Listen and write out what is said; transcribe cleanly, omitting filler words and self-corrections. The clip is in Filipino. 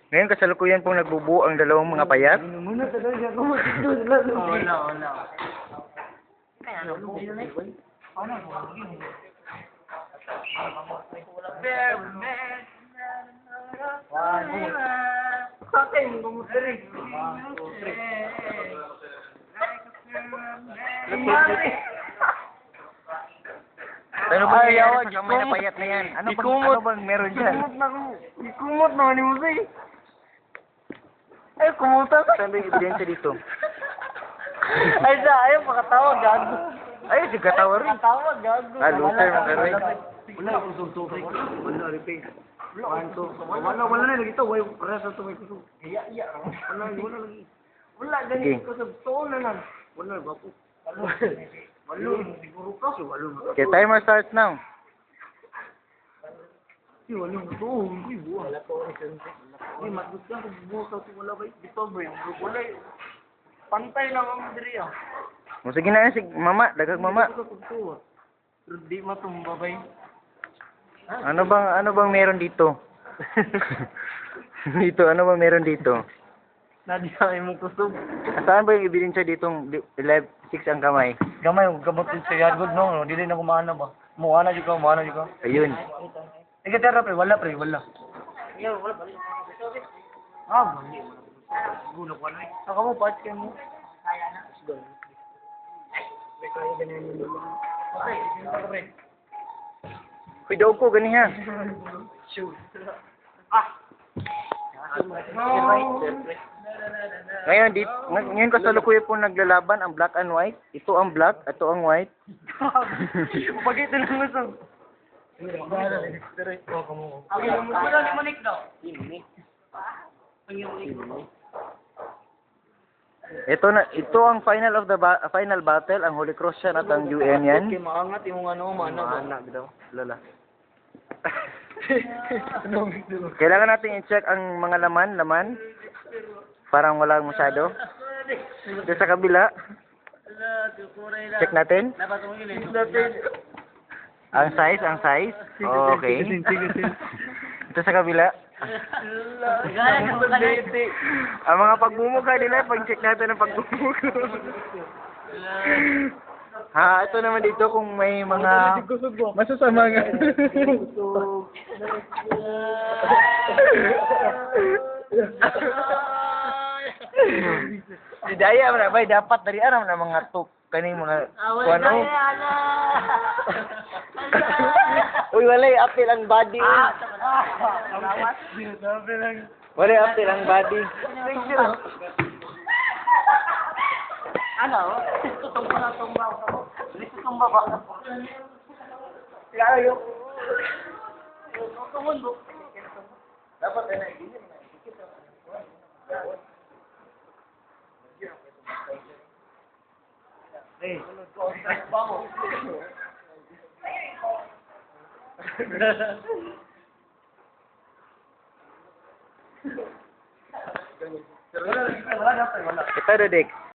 Ngayon kasalukuyan pong nagbubuo ang dalawang mga payat. Muna talaga ako matito sila. Wala. Kaya ano mo yun eh? Ano mo? Sakay mo kumusta rin. Ano ba nangyayari sa kamay na payat na yan? Ano bang meron dyan? Ikumot na ni Musay. Ay, kumuta ka. Saan ba yung ebidensya dito? Ay, siya, ayaw makatawag, gago. Ay, si Gatawa rin. Makatawag, gago. Loser mo ka rin. Wala akong suntukin. Wala repair. Wala na lagi to. Wala para sa tumay ko. Iya. Wala lagi. Wala, ganito ko sa toon na lang. Wala bapo. Walo, siguro ka si walo. Okay, timer starts now. Si walo to. Uy, buwa. Wala ko ay matut ka kung buwa ka si wala bay. Dito ba yung wala. Pantay lang ang diri ah. O sige na si mama, dagag mama. Pero di matumba bay. Ano bang meron dito? Ano bang meron dito? Nadi sa imong kusog. Saan ba yung ebidensya ditong 6 ang kamay? Gamay, gamot sa yagod no. Dili na kumana ba? Muana jud ka. Ayun. Sige, tara pre, wala. Mali. Gulo ko na. Saka mo patch ka mo. Kaya na. Okay, pre. Uy, daw ko, gani ha. Shoot. Ngayon kasalukuyan po naglalaban ang black and white. Ito ang black, ito ang white. Pagkita lang mo sa... Wala ni Monique daw. Ito ang final battle, ang Holy Cross yan at ang UN yan. Okay, maangat yung ano, Maanap daw, lala. Kailangan natin i-check ang mga laman. Parang wala masyado. Ito sa kabila. Check natin. Ang size. Okay. Ito sa kabila. Ang mga pagmumukha nila, pag-check natin ang pagmumukha. Ito naman dito kung may mga masasama nga. Si Daya man bay dapat dari aram na mga tuk kaning mga kuno. Uy, walay apil ang body. Walay apil ang body. Ano? Tumba ba? Kaya tumundo. Dapat na hindi Kita ada dek.